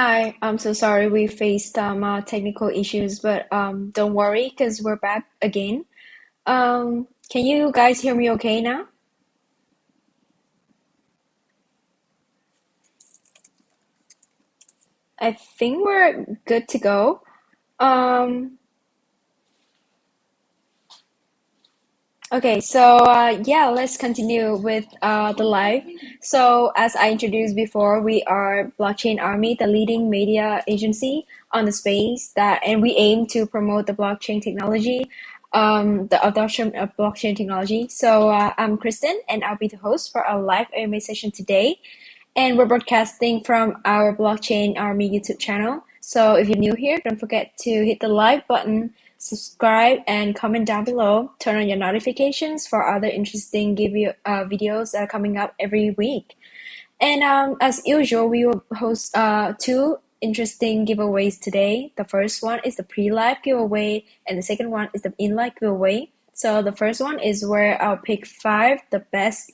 Hi, I'm so sorry we faced technical issues, but don't worry because we're back again. Can you guys hear me okay now? I think we're good to go. Um, okay, so yeah, let's continue with the live. So as I introduced before, we are Blockchain Army, the leading media agency on the space and we aim to promote the blockchain technology, the adoption of blockchain technology. So I'm Kristen, and I'll be the host for our live AMA session today. And we're broadcasting from our Blockchain Army YouTube channel. So if you're new here, don't forget to hit the like button, subscribe, and comment down below. Turn on your notifications for other interesting videos that are coming up every week. And as usual, we will host two interesting giveaways today. The first one is the pre-live giveaway, and the second one is the in-live giveaway. So the first one is where I'll pick the best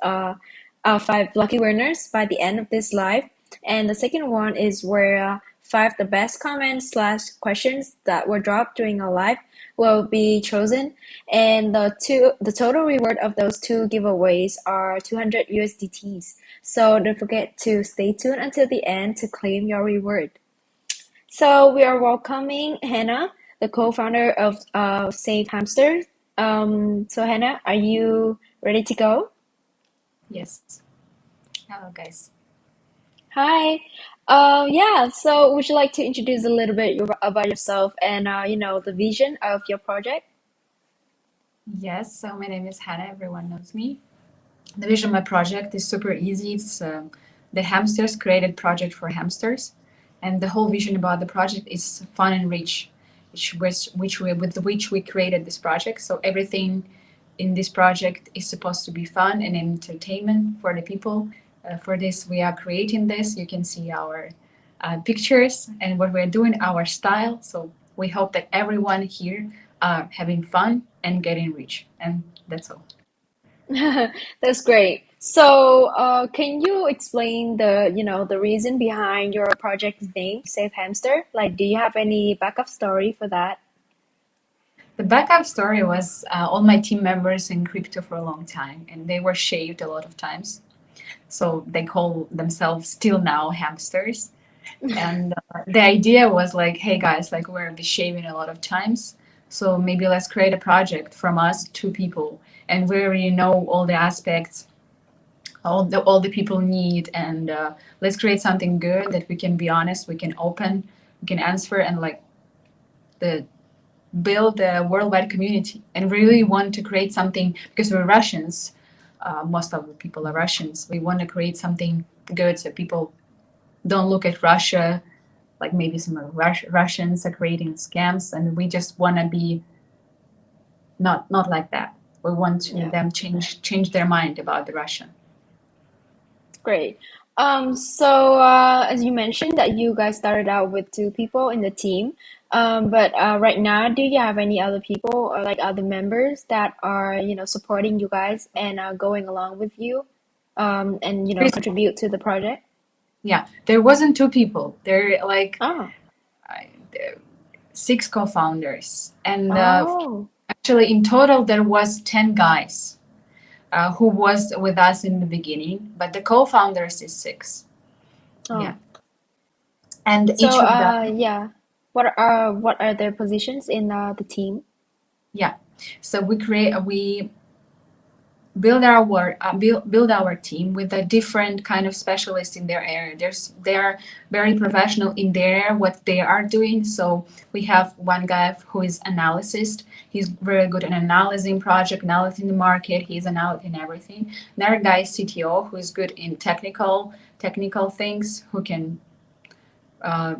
five lucky winners by the end of this live, and the second one is where five the best comments slash questions that were dropped during our live will be chosen, and the total reward of those two giveaways are 200 USDTs. So don't forget to stay tuned until the end to claim your reward. So we are welcoming Hannah, the co-founder of SAFEHAMSTER. So Hannah, are you ready to go? Yes. Hello, guys. Hi. Yeah, so would you like to introduce a little bit about yourself and the vision of your project? Yes, so my name is Hannah. Everyone knows me. The vision of my project is super easy. It's the hamsters created project for hamsters, and the whole vision about the project is fun and rich, which we created this project. So everything in this project is supposed to be fun and entertainment for the people. For this, we are creating this. You can see our pictures and what we're doing, our style. So we hope that everyone here are having fun and getting rich. And that's all. That's great. So, can you explain the reason behind your project's name, Safe Hamster? Like, do you have any backup story for that? The backup story was all my team members in crypto for a long time, and they were shaved a lot of times. So they call themselves still now hamsters. And the idea was like, hey guys, like we're be shaving a lot of times. So maybe let's create a project from us, two people, and we already know all the aspects, all the people need, and let's create something good that we can be honest, we can open, we can answer, and like the build a worldwide community and really want to create something because we're Russians. Most of the people are Russians. We want to create something good so people don't look at Russia like maybe some Russians are creating scams, and we just want to be not like that. We want to Yeah. them change their mind about the Russian. Great. So as you mentioned that you guys started out with two people in the team, but right now, do you have any other people or like other members that are, supporting you guys and going along with you, and contribute to the project? Yeah, there wasn't two people. There like Oh, there, six co-founders, and oh, actually in total there was 10 guys who was with us in the beginning, but the co-founders is six. Yeah, oh. and So each of them. yeah, what are their positions in the team? Yeah, so we build our team with a different kind of specialist in their area. They are very professional in their what they are doing. So we have one guy who is analyst. He's very good at analyzing project, analyzing the market. He's analyzing everything. Another guy is CTO, who is good in technical things, who can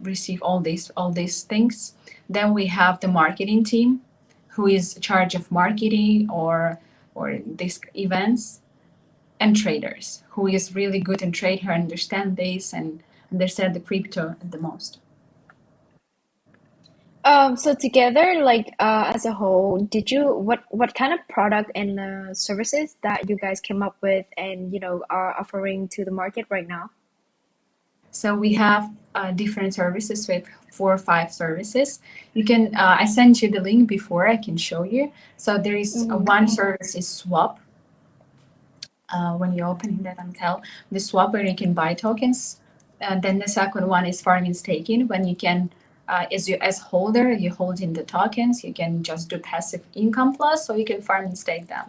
receive all these things. Then we have the marketing team, who is in charge of marketing or these events, and traders, who is really good in trade, who understand this and understand the crypto the most. So together, like as a whole, what kind of product and services that you guys came up with and are offering to the market right now? So we have different services, with 4 or 5 services. You can, I sent you the link before, I can show you. So there is Mm-hmm. one service is swap. When you open that until the swap where you can buy tokens. Then the second one is farming staking, when you can, as you as holder, you hold in the tokens, you can just do passive income plus, so you can farm and stake them.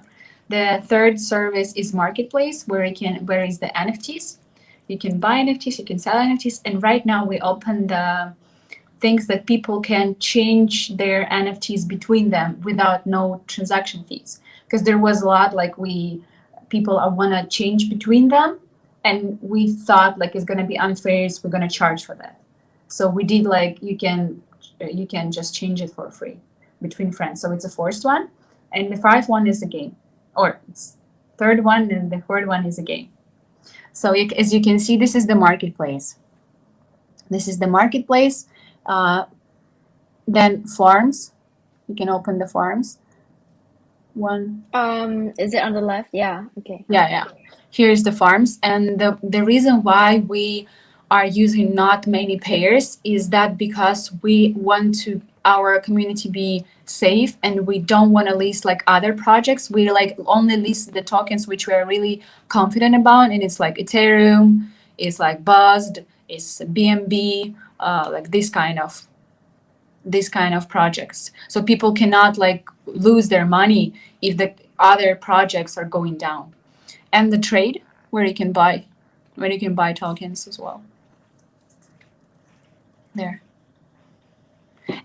The third service is marketplace, where is the NFTs. You can buy NFTs, you can sell NFTs, and right now we open the things that people can change their NFTs between them without no transaction fees. Because there was a lot like people want to change between them, and we thought like it's going to be unfair, so we're going to charge for that. So we did like you can just change it for free between friends. So it's a first one, and the fifth one is a game, or it's third one, and the fourth one is a game. So as you can see, this is the marketplace. This is the marketplace. Uh, then farms, you can open the farms. One, Is it on the left? Yeah. Okay. yeah. Here's the farms, and the reason why we are using not many payers is that because we want to our community be safe, and we don't want to list like other projects. We like only list the tokens which we are really confident about, and it's like Ethereum, it's like Buzzed, it's BNB, like this kind of projects. So people cannot like lose their money if the other projects are going down. And the trade, where you can buy tokens as well. There.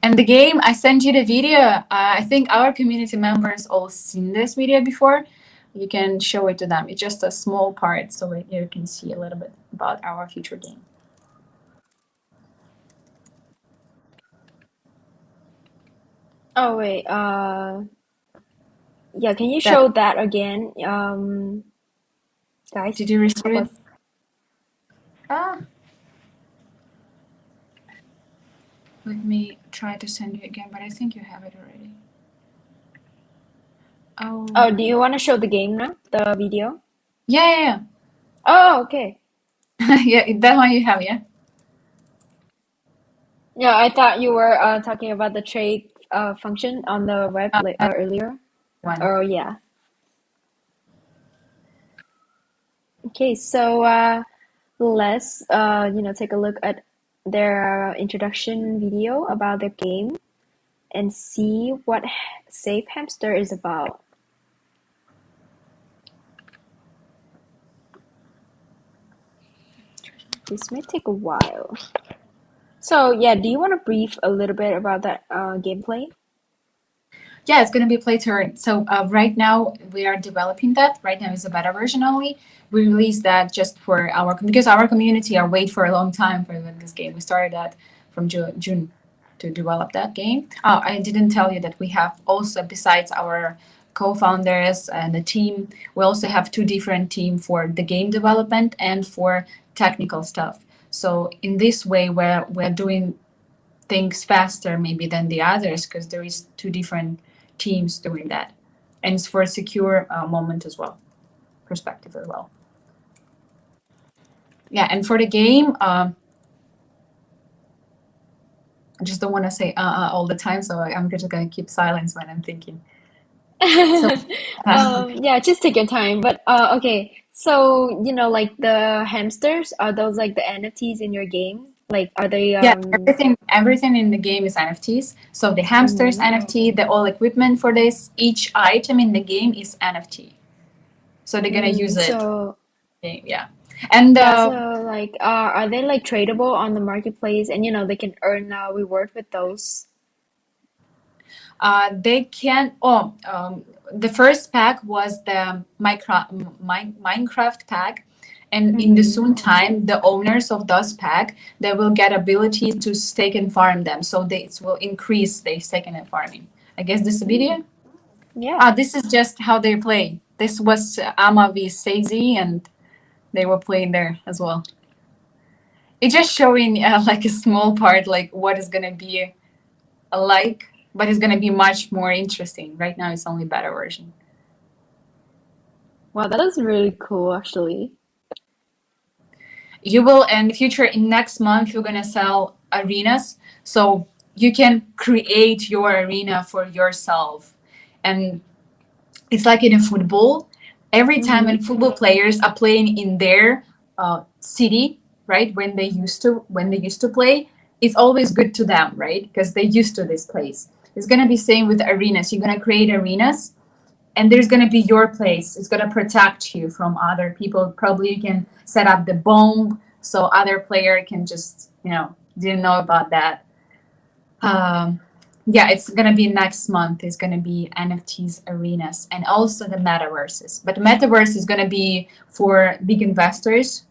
And the game, I sent you the video. I think our community members all seen this video before. You can show it to them. It's just a small part, so you can see a little bit about our future game. Oh wait. Yeah. Can you That show that again, guys? did you receive it? What? Ah, let me try to send you again, but I think you have it already. Oh, Oh, do you want to show the game now? The video? yeah. Oh, okay. Yeah, that one you have, yeah. Yeah, I thought you were talking about the trade function on the web like That earlier. one. Oh yeah. Okay, so let's take a look at their introduction video about the game and see what Safe Hamster is about. This may take a while. So yeah, do you want to brief a little bit about that gameplay? Yeah, it's going to be play turn. So right now we are developing that. Right now is a beta version only. We released that just for because our community are wait for a long time for this game. We started that from June to develop that game. Oh, I didn't tell you that we have also, besides our co-founders and the team, we also have two different team for the game development and for technical stuff. So in this way, we're doing things faster maybe than the others, because there is two different teams doing that, and it's for a secure moment as well, perspective as well. Yeah, and for the game, I just don't want to say all the time, so I'm just gonna keep silence when I'm thinking. So Yeah, just take your time. But okay, so like the hamsters, are those like the NFTs in your game? Like, are they yeah, everything in the game is NFTs. So the hamsters mhm. NFT, the all equipment for this, each item in the game is NFT. So they're gonna use it. So Yeah, and yeah, so like are they like tradable on the marketplace and they can earn reward with those? They can. The first pack was the Minecraft pack, and in the Mm-hmm. soon time, the owners of those pack, they will get ability to stake and farm them, so they will increase their staking and farming. I guess this video. Yeah. This is just how they play. This was Ama v Seizi, and they were playing there as well. It's just showing like a small part, like what is gonna be alike, but it's gonna be much more interesting. Right now, it's only beta version. Wow, that is really cool actually. You will in the future, in next month, you're gonna sell arenas, so you can create your arena for yourself. And it's like in a football. Every time Mm-hmm. when football players are playing in their city, right? When they used to play, it's always good to them, right? Because they used to this place. It's gonna be same with arenas. You're gonna create arenas, and there's gonna be your place. It's gonna protect you from other people. Probably you can set up the bomb so other player can just didn't know about that. um, yeah, it's gonna be next month. It's gonna be NFTs, arenas, and also the metaverses. But the metaverse is gonna be for big investors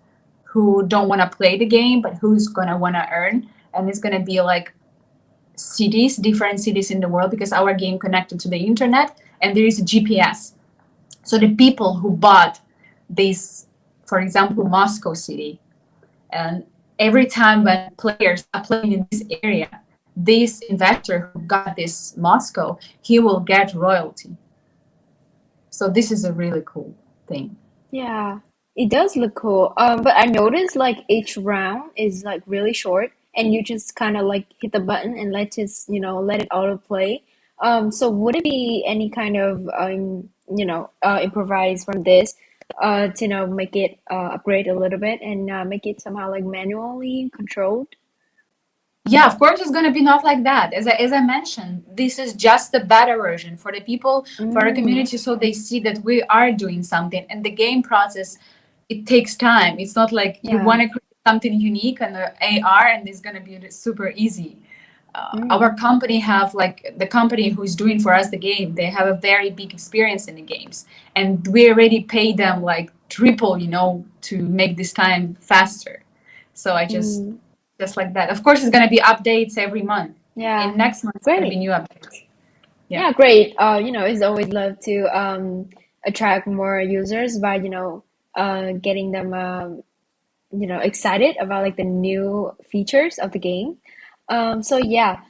who don't want to play the game, but who's gonna want to earn. And it's gonna be like cities, different cities in the world, because our game connected to the internet, and there is a GPS. So the people who bought this, for example, Moscow city, and every time when players are playing in this area, this investor who got this Moscow, he will get royalty. So this is a really cool thing. Yeah, it does look cool. But I noticed like each round is like really short, and you just kind of like hit the button and let it auto play. So would it be any kind of improvise from this, to make it upgrade a little bit and make it somehow like manually controlled? Yeah, of course, it's going to be not like that. As I mentioned, this is just the beta version for the people, for our Mm, community, so they see that we are doing something. And the game process, it takes time. It's not like you yeah. want to create something unique on the AR and it's going to be super easy. Our Mm, company have like the company who's doing for us the game. They have a very big experience in the games, and we already pay them like triple, to make this time faster. So I mm, just like that. Of course, it's gonna be updates every month. yeah. In next month, it's gonna be Great. new updates. Yeah. Yeah, great. It's always love to attract more users by, getting them excited about like the new features of the game. So yeah.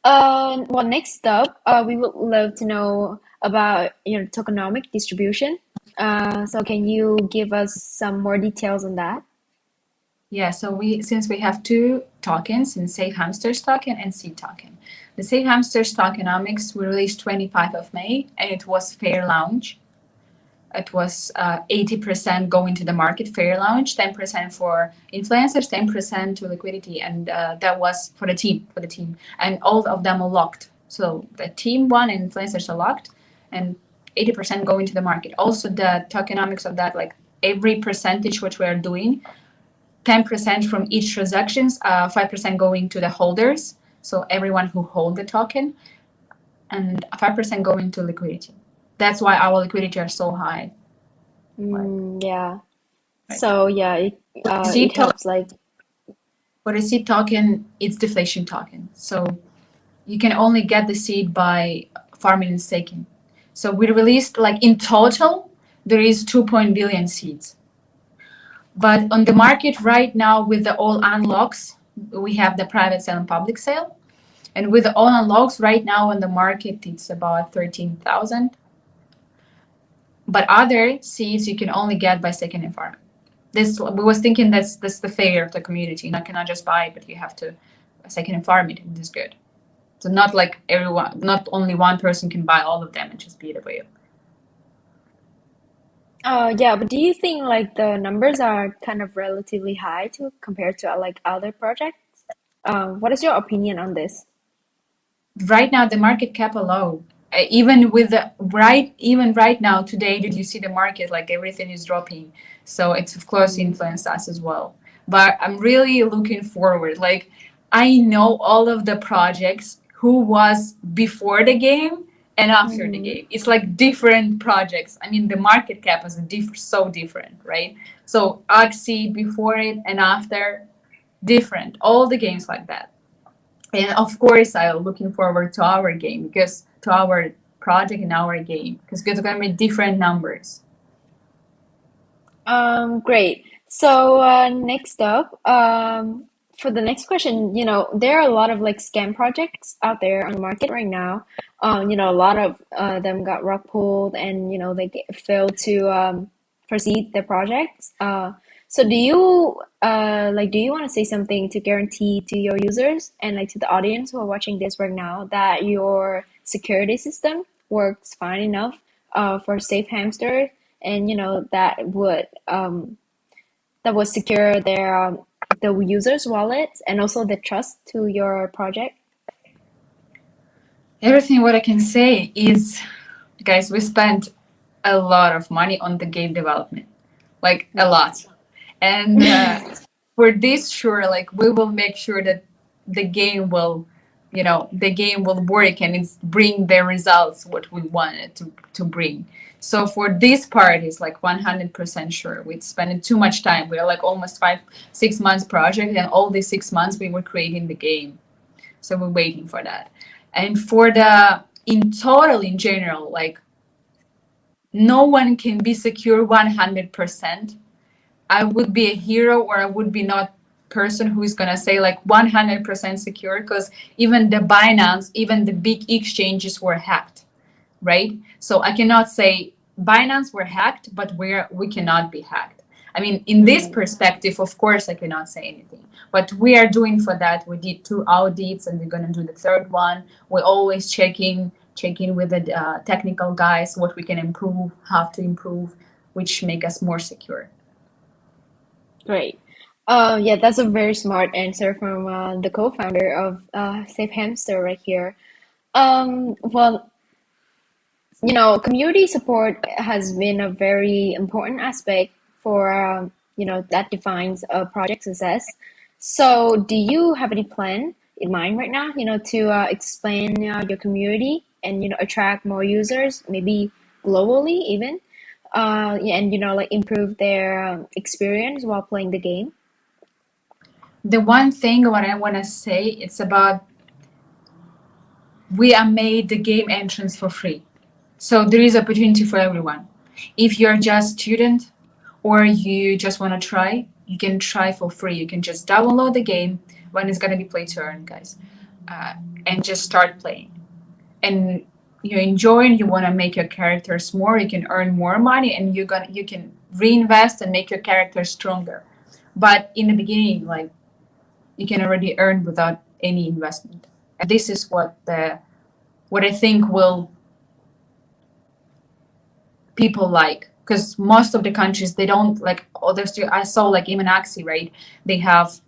Well, next up, we would love to know about tokenomic distribution. So can you give us some more details on that? Yeah, so since we have two tokens, in Safe Hamsters token and Seed token. The Safe Hamsters tokenomics we released 25th of May, and it was fair launch. It was 80% going to the market fair launch, 10% for influencers, 10% to liquidity, and that was for the team, and all of them are locked. So the team one and influencers are locked, and 80% going to the market. Also, the tokenomics of that, like every percentage which we are doing, 10% from each transactions, 5% going to the holders, so everyone who hold the token, and 5% going to liquidity. That's why our liquidity are so high Yeah. right now. So yeah, it Seed token, helps like. for a seed token, it's deflation token. So you can only get the seed by farming and staking. So we released like in total, there is 2 billion seeds. But on the market right now with the all unlocks, we have the private sale and public sale. And with the all unlocks right now on the market, it's about 13,000. But other seeds you can only get by staking and farming. This we was thinking that's the failure of the community. You cannot just buy it, but you have to second and farm it. It is good. So not like everyone, not only one person can buy all of them and just be the whale. Yeah, but do you think like the numbers are kind of relatively high to compared to like other projects? What is your opinion on this? Right now, the market cap are low. Even with the right, even right now today, did you see the market? Like everything is dropping, so it's of course Mm, influenced us as well. But I'm really looking forward. Like I know all of the projects who was before the game and after the mm-hmm. game. It's like different projects. I mean, the market cap is so different, right? So Oxy before it and after, different. All the games like that. And of course, I'm looking forward to our game, because to our project and our game, because it's going to be different numbers. Great. So next up, for the next question, there are a lot of like scam projects out there on the market right now. A lot of them got rug pulled and failed to proceed their projects. So do you do you want to say something to guarantee to your users and like to the audience who are watching this right now that your security system works fine enough for Safe Hamster, and you know that would secure their the users' wallets and also the trust to your project? Everything what I can say is, guys, we spent a lot of money on the game development, like a lot. And for this, sure, like we will make sure that the game will, the game will work and it's bring the results what we wanted to bring. So for this part, is like 100% sure. We spent too much time. We are like almost 5, 6 months project, and all these 6 months we were creating the game. So we're waiting for that. And for the in total, in general, like no one can be secure 100%. I would be a hero, or I would be not person who is gonna say like 100% secure, because even the Binance, even the big exchanges were hacked, right? So I cannot say Binance were hacked, but we cannot be hacked. I mean, in this Mm, perspective, of course, I cannot say anything. But we are doing for that. We did 2 audits, and we're gonna do the third one. We're always checking with the technical guys what we can improve, how to improve, which make us more secure. great. Yeah, that's a very smart answer from the co-founder of Safe Hamster right here. Well, you know, community support has been a very important aspect for, you know, that defines a project success. So, do you have any plan in mind right now, you know, to expand your community and, you know, attract more users, maybe globally even, yeah, and, you know, like improve their experience while playing the game? The one thing what I want to say, it's about we are made the game entrance for free. So there is opportunity for everyone. If you're just student or you just want to try, you can try for free. You can just download the game when it's going to be play to earn, guys, uh, and just start playing. And you enjoy and you want to make your characters more, you can earn more money, and you can reinvest and make your character stronger. But in the beginning, like you can already earn without any investment. And this is what I think will people like, because most of the countries they don't like others. I saw like even Axie, right? They have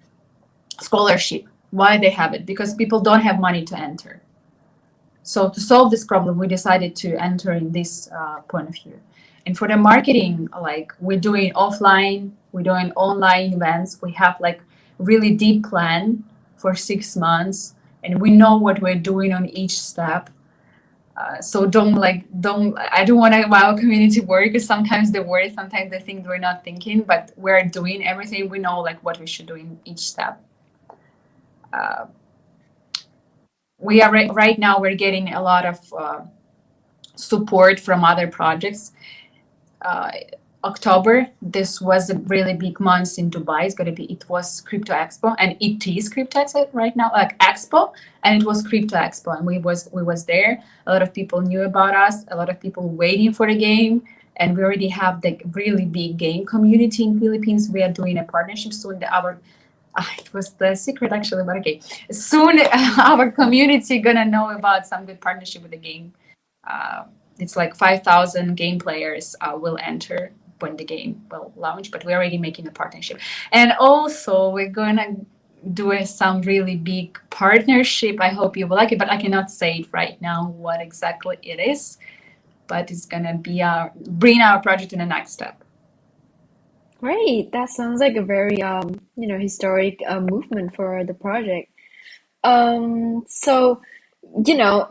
scholarship. Why they have it? Because people don't have money to enter. So to solve this problem, we decided to enter in this point of view. And for the marketing, like we're doing offline, we're doing online events. We have like really deep plan for 6 months, and we know what we're doing on each step. So don't I don't want to wow community work, because sometimes they worry, sometimes they think we're not thinking, but we're doing everything. We know like what we should do in each step. Uh, we are right now we're getting a lot of support from other projects. Uh, October, this was a really big month in Dubai. It was Crypto Expo, and it is Crypto Expo right now, like Expo, and it was Crypto Expo, and we was there. A lot of people knew about us. A lot of people waiting for the game, and we already have the really big game community in Philippines. We are doing a partnership soon. It was the secret actually, but okay. Soon, our community gonna know about some good partnership with the game. Uh, it's like 5,000 game players will enter when the game will launch, but we're already making a partnership. And also, we're gonna do some really big partnership. I hope you will like it, but I cannot say it right now what exactly it is. But it's gonna be our bring our project to the next step. Great. That sounds like a very you know, historic movement for the project. So, you know,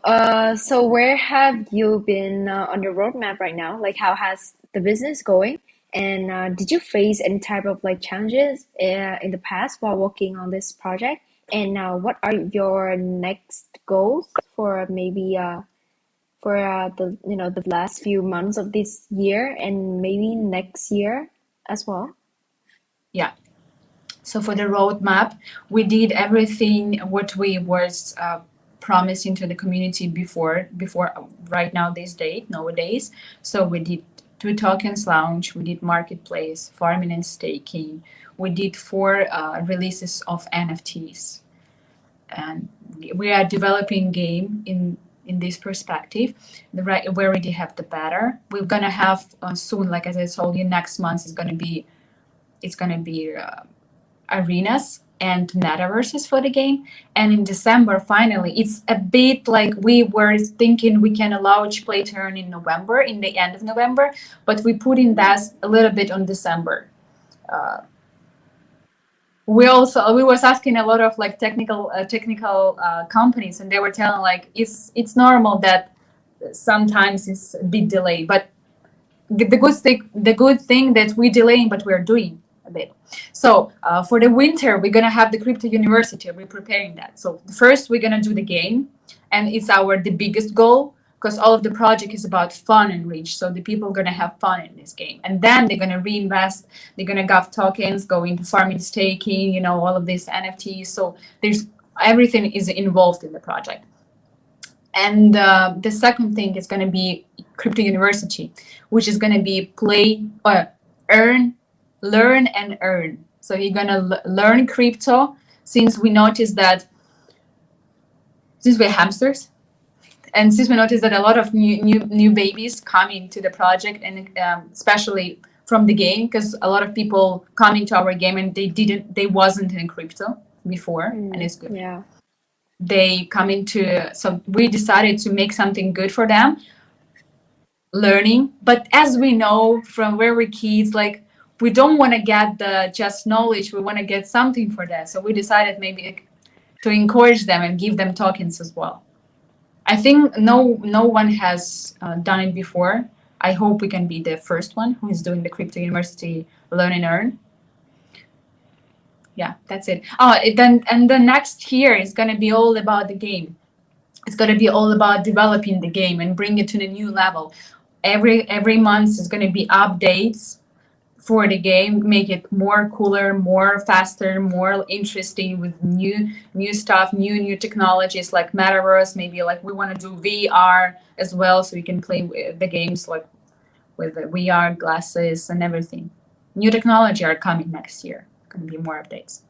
so where have you been on the roadmap right now? Like, how has the business going? And did you face any type of like challenges in the past while working on this project? And what are your next goals for maybe for the you know the last few months of this year and maybe next year as well? Yeah. So for the roadmap, we did everything what we was promising to the community before right now this date nowadays. So we did 2 tokens launch, we did marketplace, farming and staking. We did 4 releases of NFTs, and we are developing game in this perspective. The right, we already have the beta. We're gonna have soon, like as I told you, next month is gonna be arenas and metaverses for the game. And in December, finally, it's a bit like we were thinking we can allow each play turn in November, in the end of November, but we put in that a little bit on December. We was asking a lot of like technical companies, and they were telling like it's normal that sometimes it's a bit delayed, but the good thing that we're delaying, but we're doing a bit. So for the winter, we're gonna have the crypto university. We're preparing that. So first, we're gonna do the game, and it's the biggest goal, because all of the project is about fun and reach. So the people are gonna have fun in this game, and then they're gonna reinvest. They're gonna get tokens, go into farming, staking, all of these NFTs. So there's everything is involved in the project. And the second thing is going to be crypto university, which is going to be play or earn, learn and earn. So you're going to learn crypto, since we noticed that since we're hamsters, and since we noticed that a lot of new babies come into the project, and especially from the game, because a lot of people come into our game and they wasn't in crypto before, and it's good. Yeah. They come into, so we decided to make something good for them, learning. But as we know from where we're kids, like we don't want to get the just knowledge, we want to get something for that. So we decided maybe to encourage them and give them tokens as well. I think no one has done it before. I hope we can be the first one who is doing the crypto university learn and earn. Yeah, that's it. And the next year is going to be all about the game. It's going to be all about developing the game and bring it to the new level. Every month is going to be updates for the game, make it more cooler, more faster, more interesting, with new stuff, new technologies like metaverse. Maybe like we want to do VR as well, so you can play the games like with the VR glasses and everything. New technology are coming next year. Going to be more updates.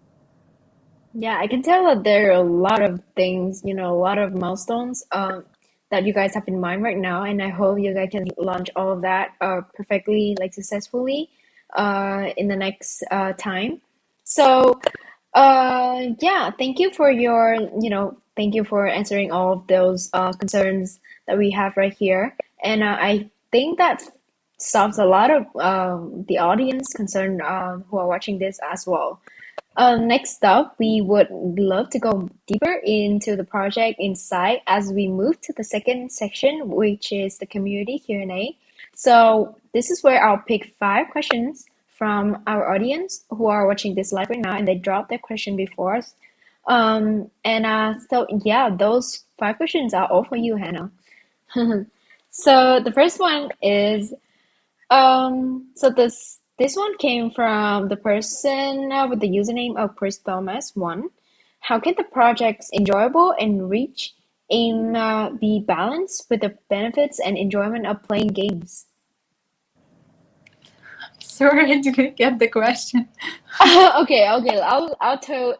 Yeah, I can tell that there are a lot of things, a lot of milestones that you guys have in mind right now, and I hope you guys can launch all of that perfectly, like successfully in the next time. So, yeah, thank you for thank you for answering all of those concerns that we have right here, and I think that solves a lot of the audience concern who are watching this as well. Next up, we would love to go deeper into the project inside as we move to the second section, which is the community Q&A. So this is where I'll pick 5 questions from our audience who are watching this live right now, and they dropped their question before us. So yeah, those 5 questions are all for you, Hannah. So the first one is so this one came from the person with the username of Chris Thomas 1. How can the project's enjoyable and reach aim be balanced with the benefits and enjoyment of playing games? Sorry, I didn't get the question. Okay. I'll tell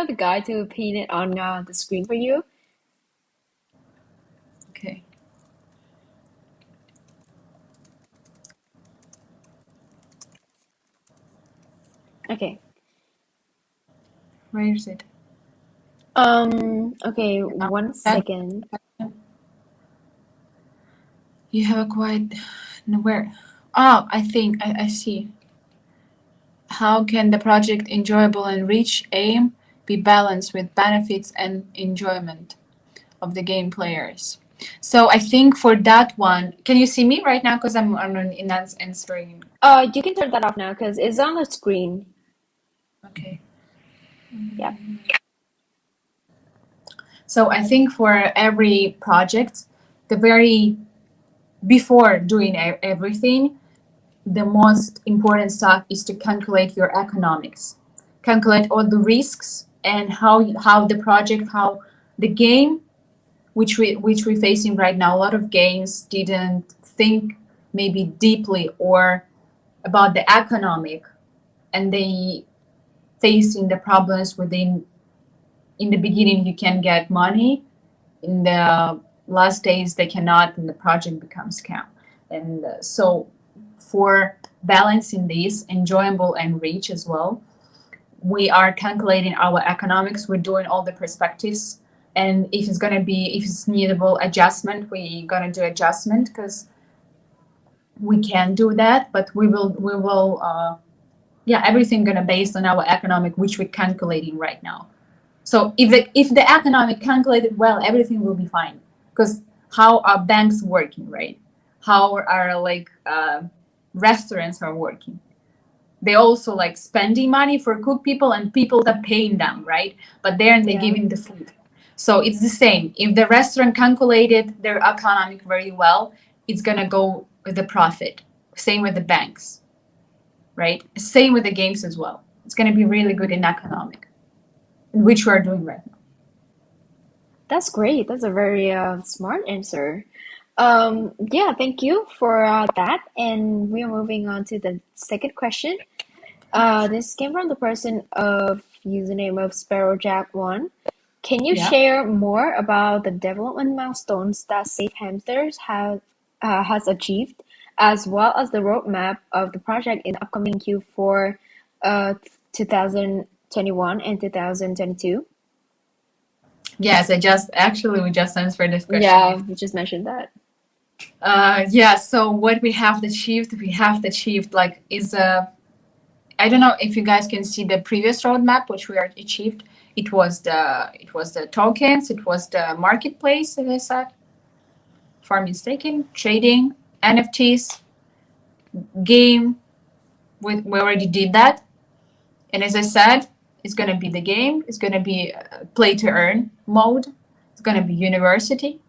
the guy to pin it on the screen for you. Okay. Okay. Where is it? Okay, 1 second. You have a quite where? Oh, I think I see. How can the project enjoyable and reach aim be balanced with benefits and enjoyment of the game players? So I think for that one, can you see me right now? Because I'm in answering. You can turn that off now because it's on the screen. Okay. Yeah. So I think for every project, before doing everything, the most important stuff is to calculate your economics, calculate all the risks, and how the game, which we're facing right now. A lot of games didn't think maybe deeply or about the economic, and they facing the problems within. In the beginning you can get money, in the last days they cannot, and the project becomes scam. And so for balancing these enjoyable and rich as well, we are calculating our economics, we're doing all the perspectives, and if it's going to be, if it's needable adjustment, we're going to do adjustment, because we can do that, but we will yeah, everything going to based on our economic, which we're calculating right now. So if the economic calculated well, everything will be fine. Because how are banks working, right? How are like restaurants are working? They also like spending money for cook people and people that paying them, right? But they're they Yeah. giving the food. So it's the same. If the restaurant calculated their economic very well, it's gonna go with the profit. Same with the banks, right? Same with the games as well. It's gonna be really good in economic, which we are doing right now. That's great. That's a very smart answer. Yeah, thank you for that. And we're moving on to the second question. This came from the person of username of SparrowJack1. Can you Yeah. share more about the development milestones that Safe Hamsters has achieved, as well as the roadmap of the project in the upcoming Q4 uh, 2021 and 2022? Yes, I just actually we just answered this question Yeah, before. you just mentioned that. Yeah. So what we have achieved like is I don't know if you guys can see the previous roadmap which we are achieved. It was the tokens. It was the marketplace, as I said, farming, staking, trading, NFTs, game. We already did that, and as I said, it's gonna be the game. It's gonna be play to earn mode. It's gonna be university,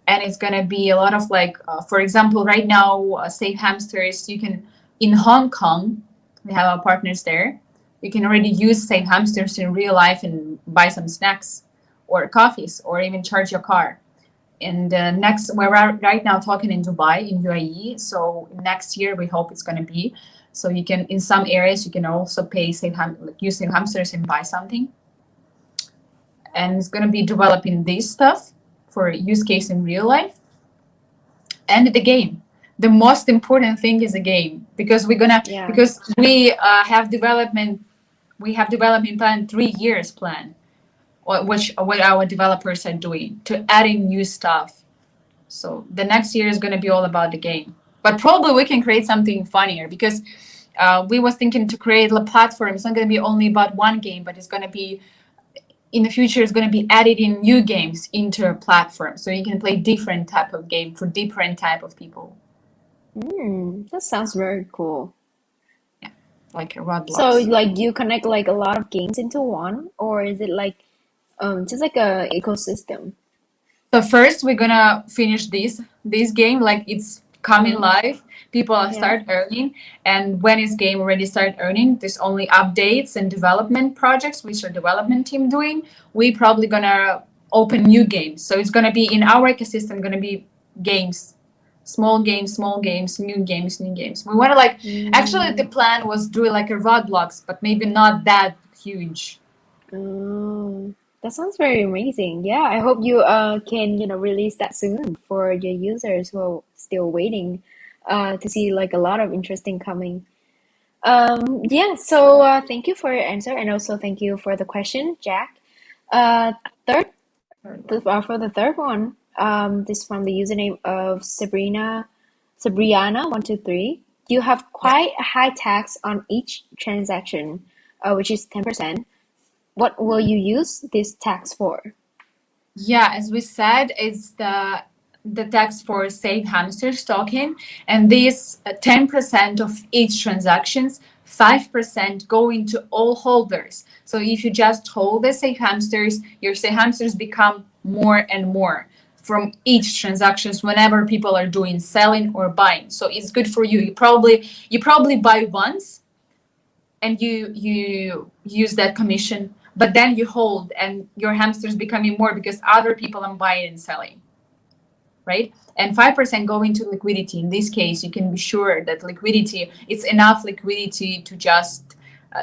and it's gonna be a lot of like, for example, right now, Safe Hamsters. You can in Hong Kong, we have our partners there. You can already use Safe Hamsters in real life and buy some snacks, or coffees, or even charge your car. And next, we're right now talking in Dubai, in UAE. So next year, we hope it's gonna be. So you can, in some areas, you can also pay like use Safe Hamsters and buy something, and it's gonna be developing this stuff for use case in real life. And the game, the most important thing is the game, because we're gonna, Yeah. because we have development plan 3 years plan, which what our developers are doing to adding new stuff. So the next year is going to be all about the game, but probably we can create something funnier, because we was thinking to create a platform. It's not going to be only about one game, but it's going to be, in the future, it's going to be added in new games into a platform, so you can play different type of game for different type of people. That sounds very cool. Like a So, Roblox. like, you connect like a lot of games into one, or is it like just like a ecosystem? So first, we're gonna finish this game, like it's coming Mm, live. People are yeah. start earning, and when this game already start earning, there's only updates and development projects which our development team doing. We probably gonna open new games. So it's gonna be in our ecosystem, gonna be games, small games, new games, new games. We wanna like, actually the Mm. plan was do like a Roblox, but maybe not that huge. Oh, that sounds very amazing. Yeah, I hope you can, release that soon for your users who are still waiting to see like a lot of interesting coming. Yeah, so thank you for your answer, and also thank you for the question, Jack. Uh, third, for the third one, this from the username of Sabriana123. You have quite a high tax on each transaction, which is 10%. What will you use this tax for? Yeah, as we said, it's the tax for Safe Hamsters token, and this 10% of each transactions, 5% going to all holders. So if you just hold the Safe Hamsters, your Safe Hamsters become more and more from each transactions whenever people are doing selling or buying. So it's good for you. You probably buy once and you use that commission, but then you hold and your hamsters becoming more because other people are buying and selling. right? And 5% go into liquidity. In this case, you can be sure that liquidity, it's enough liquidity to just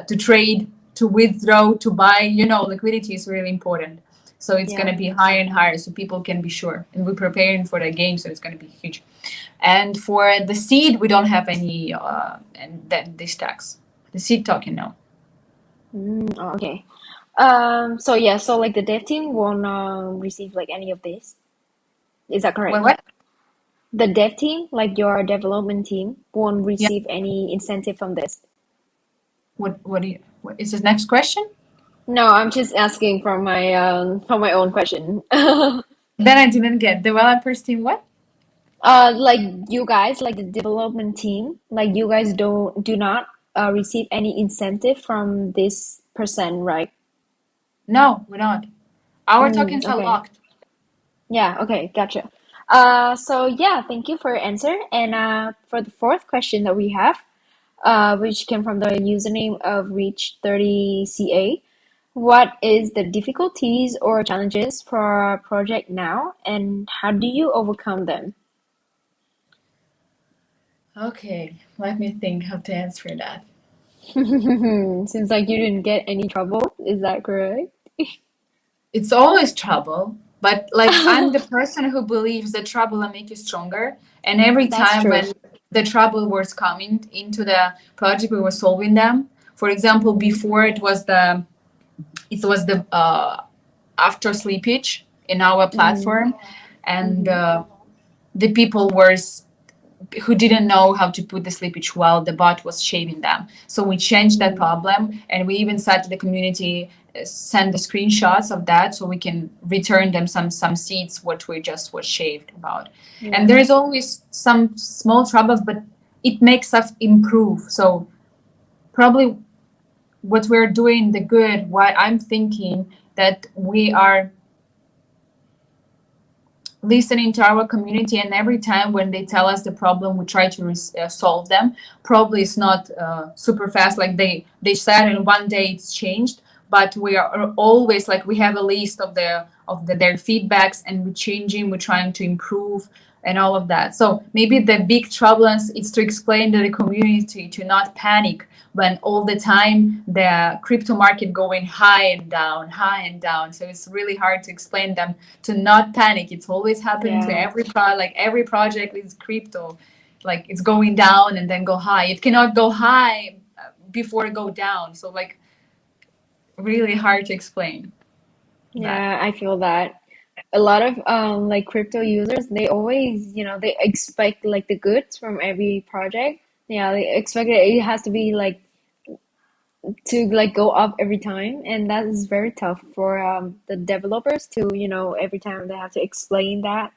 to trade, to withdraw, to buy. Liquidity is really important. So it's going Yeah. to be higher and higher, so people can be sure. And we're preparing for the game, so it's going to be huge. And for the seed, we don't have any and that this tax. The seed token, no. Oh, okay. So yeah, so like the dev team won't receive like any of this. Is that What? correct? What? The dev team, like your development team, won't Yeah. receive any incentive from this. What do you? What is the next question? No, I'm just asking from my own question. Then I didn't get developers team. What? Like you guys, like the development team, like you guys do not receive any incentive from this percent, right? No, we're not. Our tokens are Okay. locked. Yeah, okay, gotcha. So yeah, thank you for your answer. And for the fourth question that we have, which came from the username of Reach30CA, what is the difficulties or challenges for our project now, and how do you overcome them? Okay, let me think how to answer that. Seems like you didn't get any trouble. Is that correct? It's always trouble, but like I'm the person who believes that trouble will make you stronger. And every That's time true. when the trouble was coming into the project, we were solving them. For example, before it was the after sleepage in our Mm-hmm. platform, and Mm-hmm. the people who didn't know how to put the sleepage well, the bot was shaving them. So we changed that Mm-hmm. problem, and we even said to the community, send the screenshots of that so we can return them some seeds what we just was shaved about. And Yeah. there is always some small troubles, but it makes us improve. So probably what we're doing the good, why I'm thinking that we are listening to our community, and every time when they tell us the problem we try to solve them. Probably it's not super fast like they said and one day it's changed, but we are always like we have a list of their feedbacks, and we're changing, we're trying to improve and all of that. So maybe the big trouble is to explain to the community to not panic when all the time the crypto market going high and down, high and down. So it's really hard to explain them to not panic. It's always happening to Yeah. every project is crypto. Like it's going down and then go high. It cannot go high before it go down. So like really hard to explain that. Yeah, I feel that. A lot of like crypto users, they always, they expect like the goods from every project. Yeah, they expect it has to be like to like go up every time, and that is very tough for the developers to, every time they have to explain that.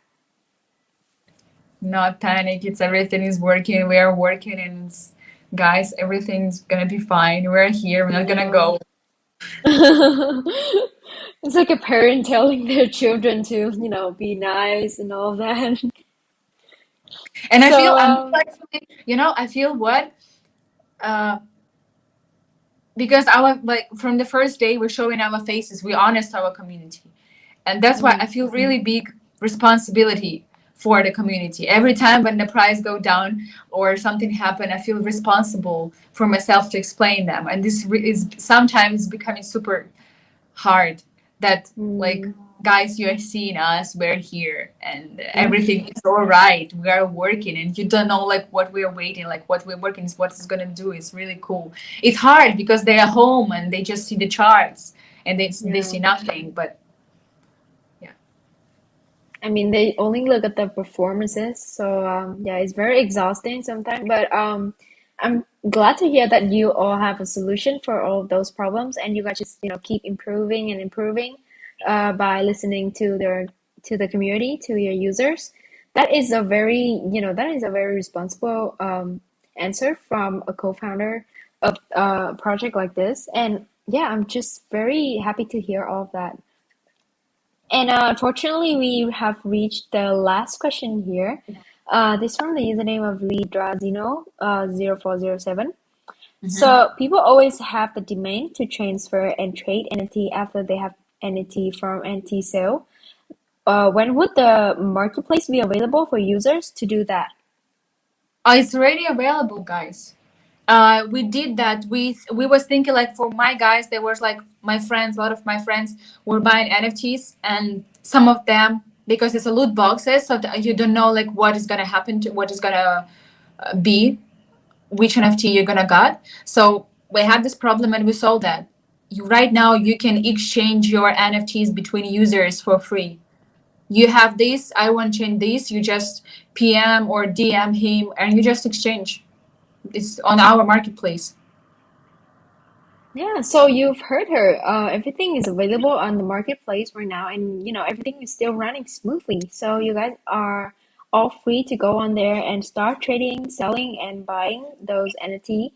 Not panic. It's everything is working. We are working, and guys, everything's gonna be fine. We're here. We're not gonna Yeah. go. It's like a parent telling their children to, be nice and all that. And I feel So, I'm actually, I feel what uh because our like from the first day we're showing our faces. We honest our community. And that's why I mm, feel really big responsibility for the community. Every time when the price go down or something happen, I feel responsible for myself to explain them. And this is sometimes becoming super hard that like mm, guys, you are seeing us, we're here and mm, everything is all right, we are working, and you don't know like what we're waiting, like what we're working is what it's gonna do. It's really cool. It's hard because they're at home and they just see the charts and they yeah. see nothing, but yeah. I mean, they only look at the performances, so yeah, it's very exhausting sometimes. But I'm glad to hear that you all have a solution for all of those problems, and you guys just keep improving and improving by listening to the community, to your users. That is a very that is a very responsible answer from a co-founder of a project like this, and yeah, I'm just very happy to hear all of that. And unfortunately, we have reached the last question here. This from the username of Lidrazino 0407. Mhm. So people always have the demand to transfer and trade NFT after they have NFT from NFT sale. when would the marketplace be available for users to do that? It's already available, guys. We did that. We was thinking like for my guys, there was like my friends. A lot of my friends were buying NFTs, and some of them because it's a loot boxes, so that you don't know like what is gonna happen to what is gonna be, which NFT you're gonna get. So we had this problem, and we solved that. You right now you can exchange your NFTs between users for free. You have this, I want to change this. You just PM or DM him, and you just exchange. It's on our marketplace. Yeah, so you've heard her. Everything is available on the marketplace right now, and everything is still running smoothly. So you guys are all free to go on there and start trading, selling, and buying those NFT.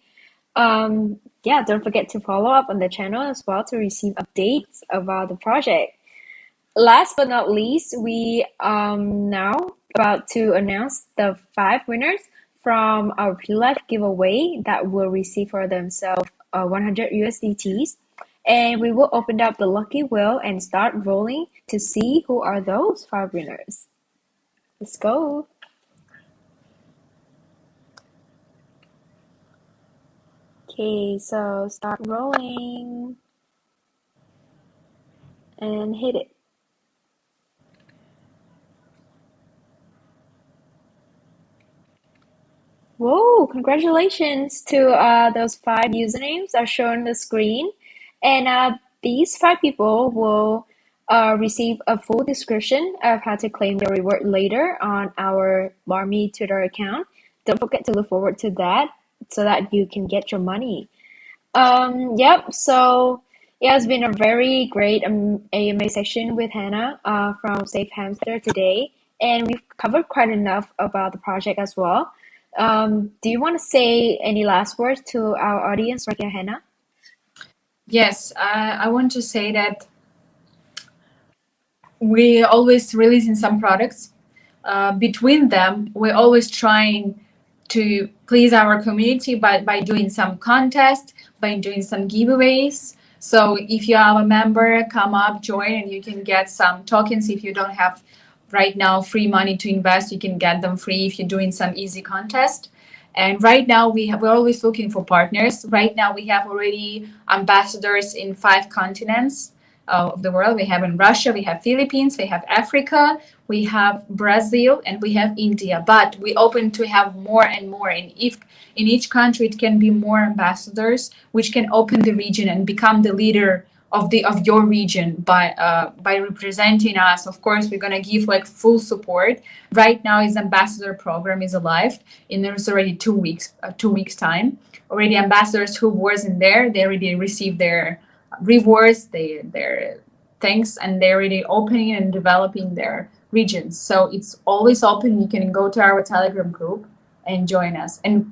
Yeah, don't forget to follow up on the channel as well to receive updates about the project. Last but not least, we now about to announce the five winners from our pre-live giveaway that will receive for themselves 100 USDTs. And we will open up the lucky wheel and start rolling to see who are those five winners. Let's go. Okay, so start rolling and hit it. Whoa, congratulations to those five usernames are shown on the screen. And these five people will receive a full description of how to claim their reward later on our Barmy Twitter account. Don't forget to look forward to that so that you can get your money. Yep. So yeah, it's been a very great AMA session with Hannah from Safe Hamster today, and we've covered quite enough about the project as well. Do you want to say any last words to our audience right here, Hannah? Yes, I want to say that we always releasing some products. Between them, we're always trying to please our community by doing some contest, by doing some giveaways. So if you are a member, come up, join, and you can get some tokens. If you don't have right now free money to invest, you can get them free if you're doing some easy contest. And right now we're always looking for partners. Right now we have already ambassadors in 5 continents of the world. We have in Russia, we have Philippines, we have Africa, we have Brazil, and we have India. But we open to have more and more. And if in each country it can be more ambassadors, which can open the region and become the leader of your region by representing us. Of course, we're gonna give like full support. Right now, his ambassador program is alive, and there's already 2 weeks, 2 weeks time. Already ambassadors who was in there, they already received their rewards, their thanks, and they're already opening and developing their regions. So it's always open. You can go to our Telegram group and join us. And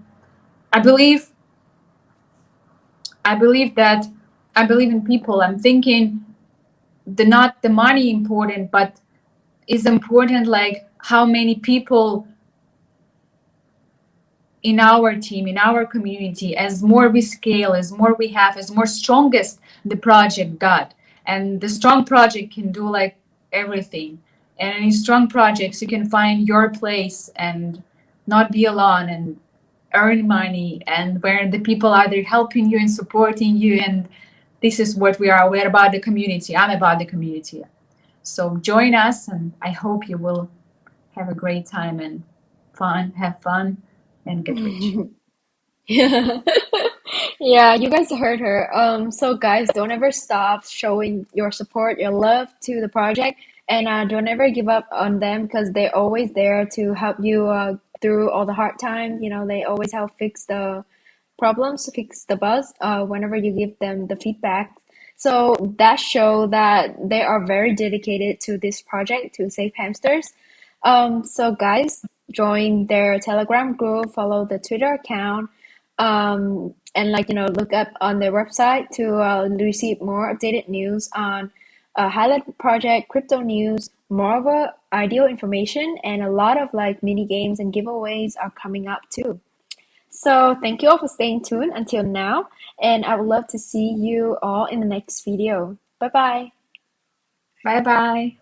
I believe I believe that I believe in people. I'm thinking the not the money important, but is important like how many people in our team, in our community. As more we scale, as more we have, as more strongest the project got. And the strong project can do like everything. And in strong projects, you can find your place and not be alone and earn money, and where the people are there helping you and supporting you. And this is what we are. We're about the community. I'm about the community. So join us, and I hope you will have a great time and have fun, and get rich. Yeah. Yeah, you guys heard her. So guys, don't ever stop showing your support, your love to the project, and don't ever give up on them because they're always there to help you through all the hard times. They always help fix the problems, fix the bugs whenever you give them the feedback. So that show that they are very dedicated to this project, to Safe Hamsters. So guys, join their Telegram group, follow the Twitter account, and look up on their website to receive more updated news on highlight project, crypto news, more of a ideal information, and a lot of like mini games and giveaways are coming up too. So thank you all for staying tuned until now, and I would love to see you all in the next video. Bye bye. Bye bye.